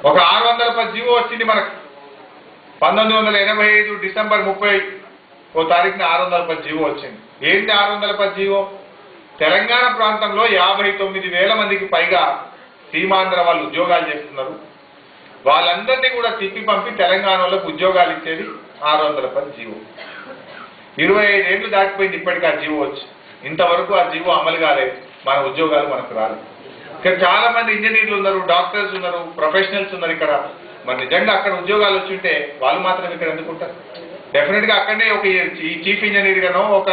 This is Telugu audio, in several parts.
ఒక 610 జీవో వచ్చింది మనకు 1985 డిసెంబర్ 30వ తారీఖున 610 జీవో వచ్చింది. ఏంటి 610 జీవో? తెలంగాణ ప్రాంతంలో 59,000 మందికి పైగా సీమాంధ్ర వాళ్ళు ఉద్యోగాలు చేస్తున్నారు. వాళ్ళందరినీ కూడా తిప్పి పంపి తెలంగాణ వాళ్ళకు ఉద్యోగాలు ఇచ్చేది 610 జీవో. 25 ఏళ్ళు దాటిపోయింది ఇప్పటికీ ఆ జీవో వచ్చి. ఇంతవరకు ఆ జీవో అమలు కాలేదు, మన ఉద్యోగాలు మనకు రాలేదు. ఇక్కడ చాలా మంది ఇంజనీర్లు ఉన్నారు, డాక్టర్స్ ఉన్నారు, ప్రొఫెషనల్స్ ఉన్నారు ఇక్కడ. మరి నిజంగా అక్కడ ఉద్యోగాలు వచ్చుంటే వాళ్ళు మాత్రం ఇక్కడ ఎందుకుంటారు? డెఫినెట్ గా అక్కడనే ఒక చీఫ్ ఇంజనీర్ గానో, ఒక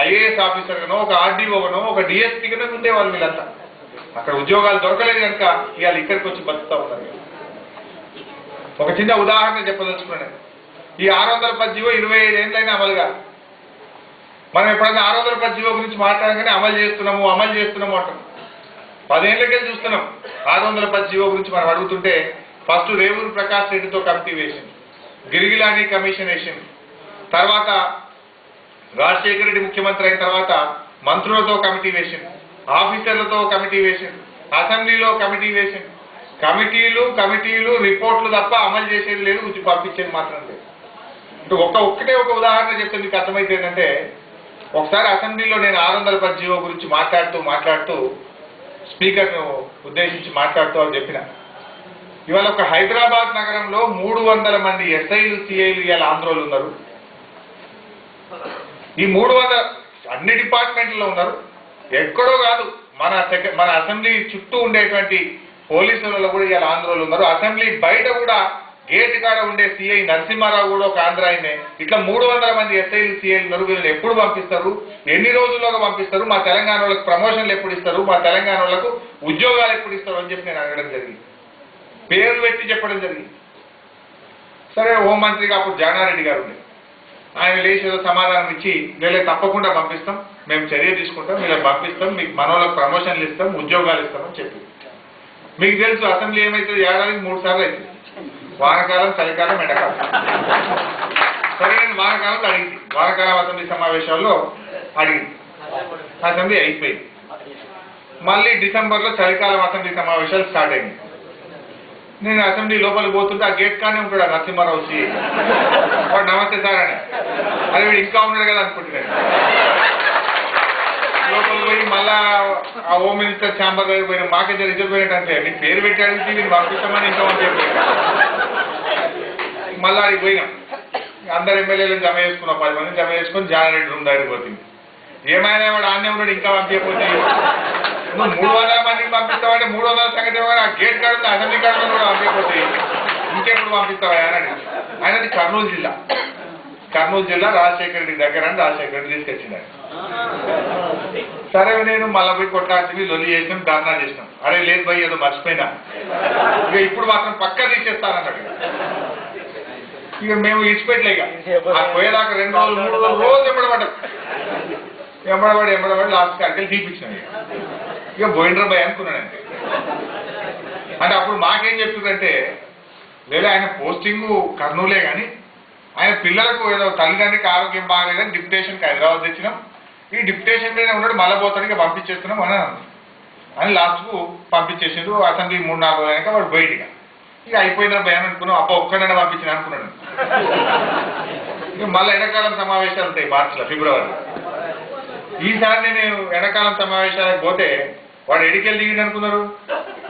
ఐఏఎస్ ఆఫీసర్ గానో, ఒక ఆర్డీఓ గానో, ఒక డిఎస్పీ గానో ఉంటే వాళ్ళు వీళ్ళంతా అక్కడ ఉద్యోగాలు దొరకలేదు కనుక ఇవాళ ఇక్కడికి వచ్చి బతుకుతా ఉన్నారు. ఒక చిన్న ఉదాహరణ చెప్పదలుచుకున్నాను. ఈ 610 జీవో 25 ఏళ్ళైనా అమలుగా. మనం ఎప్పుడైనా 610 జీవో గురించి మాట్లాడగానే అమలు చేస్తున్నాము అంటాం. 10 ఏళ్ళకెళ్ళి చూస్తున్నాం 610 జీవో గురించి మనం అడుగుతుంటే ఫస్ట్ రేవూరు ప్రకాష్ రెడ్డితో కమిటీ వేసింది, గిరిగిలాని కమిషన్ వేసింది, తర్వాత రాజశేఖర రెడ్డి ముఖ్యమంత్రి అయిన తర్వాత మంత్రులతో కమిటీ వేసింది, ఆఫీసర్లతో కమిటీ వేసింది, అసెంబ్లీలో కమిటీ వేసింది. కమిటీలు రిపోర్ట్లు తప్ప అమలు చేసేది లేదు, పంపించేది మాత్రం లేదు. ఒక్కటే ఒక ఉదాహరణ చెప్తే మీకు అర్థమైతే ఏంటంటే, ఒకసారి అసెంబ్లీలో నేను 610 జీవో గురించి మాట్లాడుతూ స్పీకర్ను ఉద్దేశించి మాట్లాడుతూ అని చెప్పిన. ఇవాళ ఒక హైదరాబాద్ నగరంలో 300 మంది ఎస్ఐలు, సిఐలు ఇవాళ ఆంధ్రోలు ఉన్నారు. ఈ 300 అన్ని డిపార్ట్మెంట్లో ఉన్నారు. ఎక్కడో కాదు, మన అసెంబ్లీ చుట్టూ ఉండేటువంటి పోలీసులలో కూడా ఇవాళ ఆంధ్రోలు ఉన్నారు. అసెంబ్లీ బయట కూడా గేట్ కాడ ఉండే సిఐ నరసింహారావు కూడా ఒక ఆంధ్ర ఆయనే. ఇట్లా 300 మంది ఎస్ఐలు, సిఐలు ఉన్నారు. వీళ్ళని ఎప్పుడు పంపిస్తారు, ఎన్ని రోజుల్లోగా పంపిస్తారు, మా తెలంగాణ వాళ్ళకి ప్రమోషన్లు ఎప్పుడు ఇస్తారు, మా తెలంగాణ వాళ్ళకు ఉద్యోగాలు ఎప్పుడు ఇస్తారు అని చెప్పి నేను అడగడం జరిగింది, పేర్లు పెట్టి చెప్పడం జరిగింది. సరే, హోంమంత్రిగా అప్పుడు జానారెడ్డి గారు ఉండే, ఆయన లేచి ఏదో సమాధానం ఇచ్చి వీళ్ళకి తప్పకుండా పంపిస్తాం, మేము చర్య తీసుకుంటాం, వీళ్ళకి పంపిస్తాం, మీకు మనోళ్ళకి ప్రమోషన్లు ఇస్తాం, ఉద్యోగాలు ఇస్తామని చెప్పి. మీకు తెలుసు అసెంబ్లీ ఏమైతుంది, ఏడాదికి 3 సార్లు అవుతుంది, వానకాలం, చలికాలం, ఎండాకాలం. సరే, నేను వానకాలంలో అడిగింది, వానకాలం అసెంబ్లీ సమావేశాల్లో అడిగింది, అసెంబ్లీ అయిపోయింది. మళ్ళీ డిసెంబర్లో చలికాలం అసెంబ్లీ సమావేశాలు స్టార్ట్ అయింది. నేను అసెంబ్లీ లోపలికి పోతుంటే ఆ గేట్ కానీ ఉంటాడు నరసింహారావు సి, వాడు నమస్తే సార్ అని. అది వీడు ఇంకా ఉన్నాడు కదా అనుకుంటున్నాను. లోపలికి పోయి మళ్ళా ఆ హోమ్ మినిస్టర్ ఛాంబర్ దగ్గర పోయిన, మాకే రిజర్వ్ అంటే నీ పేరు పెట్టి అడిగితే వీళ్ళు పంపిస్తామని ఇంకా చెప్పి మళ్ళీ అడిగి పోయినాం. అందరు ఎమ్మెల్యేలను జమ చేసుకున్నాం, 10 మంది జమ చేసుకుని జానారెడ్డి రూమ్ దగ్గరికి పోతుంది. ఏమైనా వాడు ఆన్నే ఉన్నాడు, ఇంకా పంపించకపోతే నువ్వు 300 మందికి పంపిస్తావంటే 300 సంగతి ఆ గేట్ కాడ అసెంబ్లీ కాడ కూడా పంపించకపోతే ఇంకెప్పుడు పంపిస్తావా అని. ఆయనది కర్నూలు జిల్లా రాజశేఖర రెడ్డి దగ్గర అని రాజశేఖర రెడ్డి తీసుకొచ్చింది. సరే, నేను మళ్ళీ పోయి కొట్లాడితే లొల్లి చేసినాం, ధర్నా చేసినాం. అరే లేదు పోయి ఏదో మర్చిపోయినా, ఇక ఇప్పుడు మాత్రం పక్కా తీసేస్తానన్నాడు. ఇక మేము ఇచ్చిపెట్టలే, ఇక పోయేదాకా 2 రోజులు 3 రోజులు రోజు ఎంబడబడి లాస్ట్ కాడికి తీపిచ్చినాం. ఇక పోయినరా భయ అనుకున్నానండి. అంటే అప్పుడు మాకేం చెప్తుందంటే, లేదా ఆయన పోస్టింగు కర్నూలే కానీ ఆయన పిల్లలకు ఏదో తల్లిదండ్రికి ఆరోగ్యం బాగలేదని డిప్యుటేషన్కి హైదరాబాద్ తెచ్చినాం, ఈ డిప్యుటేషన్ మీద ఉన్నాడు, మళ్ళీ పోతానికి పంపించేస్తున్నాం అని లాస్ట్కు పంపించేసాడు. అసెంబ్లీ 3-4 రోజులు అయినాక వాడు బయటిగా ఇక అయిపోయిందని భయం అనుకున్నాం. ఒక్కడైనా పంపించిన అనుకున్నాడు. ఇక మళ్ళీ ఎండాకాలం సమావేశాలు ఉంటాయి మార్చిలో, ఫిబ్రవరి. ఈసారి నేను ఎండాకాలం సమావేశాలకు పోతే వాడు ఎడికెళ్ళి దిగిండి అనుకున్నారు,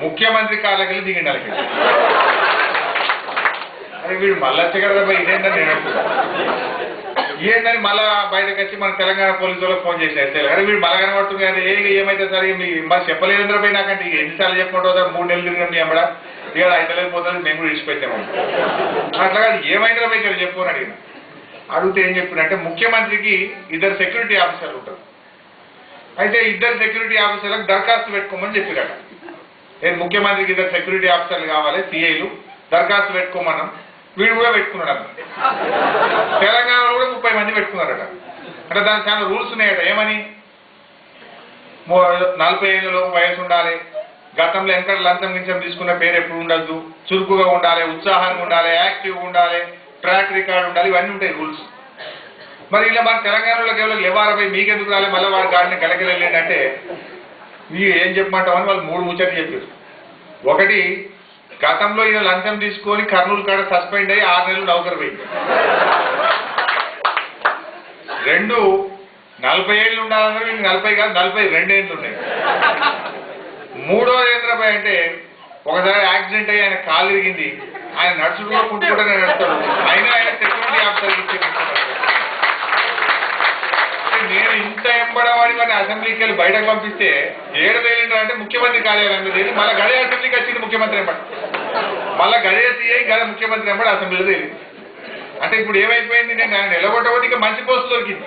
ముఖ్యమంత్రి కాళ్ళకెళ్ళి దిగిండి. అలాగే అరే వీడు మళ్ళీ వచ్చే కదా ఇదేంటని నేను అనుకున్నాను. ఏంటని మళ్ళా బయటకు వచ్చి మన తెలంగాణ పోలీసు వాళ్ళకి ఫోన్ చేసి, అరే వీడు మళ్ళా కనబడుతుంది కదా, ఏమైతే సరే మరి చెప్పలేదు పోయి నాకంటే ఎన్నిసార్లు చెప్పుకుంటూ 3 నెలలు తిరిగినాం మీ అమ్మడ, ఇక అయితలేదు పోతుంది, మేము కూడా ఇచ్చిపెట్టాము. అట్లా కాదు, ఏమైందిరా పోయి ఇక్కడ చెప్పు అని అడిగిన. అడిగితే ఏం చెప్పినంటే, ముఖ్యమంత్రికి 2 సెక్యూరిటీ ఆఫీసర్లు ఉంటారు, అయితే 2 సెక్యూరిటీ ఆఫీసర్లకు దరఖాస్తు పెట్టుకోమని చెప్పిరట. నేను ముఖ్యమంత్రికి 2 సెక్యూరిటీ ఆఫీసర్లు కావాలి, సిఐలు, దరఖాస్తు పెట్టుకోమన్నాం. వీడు కూడా పెట్టుకున్నాడు అన్న. తెలంగాణలో కూడా 30 మంది పెట్టుకున్నారట. అంటే దానికి చాలా రూల్స్ ఉన్నాయట. ఏమని, 40 ఏళ్ళలోపు వయసు ఉండాలి, గతంలో ఎక్కడ లంచం గించం తీసుకున్న పేరు ఎప్పుడు ఉండద్దు, చురుకుగా ఉండాలి, ఉత్సాహంగా ఉండాలి, యాక్టివ్గా ఉండాలి, ట్రాక్ రికార్డు ఉండాలి, ఇవన్నీ ఉంటాయి రూల్స్. మరి ఇలా మన తెలంగాణలో కేవలం ఎవరు మీకెందుకు రాలే, మళ్ళీ వాడి గాడిని కలకెళ్ళండి అంటే, మీరు ఏం చెప్పమంటామని వాళ్ళు 3 ముచ్చట్లు చెప్పారు. ఒకటి, గతంలో ఈయన లంచం తీసుకొని కర్నూలు కాడ సస్పెండ్ అయ్యి 6 నెలలు నౌకరు పోయింది. 2 40 ఏళ్ళు ఉండాలన్నారు, 40 కాదు 42 ఏళ్ళు ఉన్నాయి. 3వ ఏంద్రబాయ్ అంటే ఒకసారి యాక్సిడెంట్ అయ్యి ఆయన కాలు ఇరిగింది, ఆయన నడుచుడు కూడా కుంటుకుంటూనే నడుస్తాడు, అయినా ఆయన సెక్యూరిటీ ఆఫీసర్కి ఇచ్చి. నేను ఇంత ఎంబడవాడి వాడిని అసెంబ్లీకి వెళ్ళి బయటకు పంపిస్తే 7 వేలు అంటే ముఖ్యమంత్రి కార్యాలయంలో తెలియదు, మళ్ళీ గదే అసెంబ్లీకి వచ్చింది ముఖ్యమంత్రి ఎంబడి, మళ్ళీ గదే సీఐ గదే ముఖ్యమంత్రి ఎంబడి అసెంబ్లీలో తెలియదు. అంటే ఇప్పుడు ఏమైపోయింది, నేను ఆయన నిలబొట్టబోతే ఇక మంచి పోస్ట్ దొరికింది.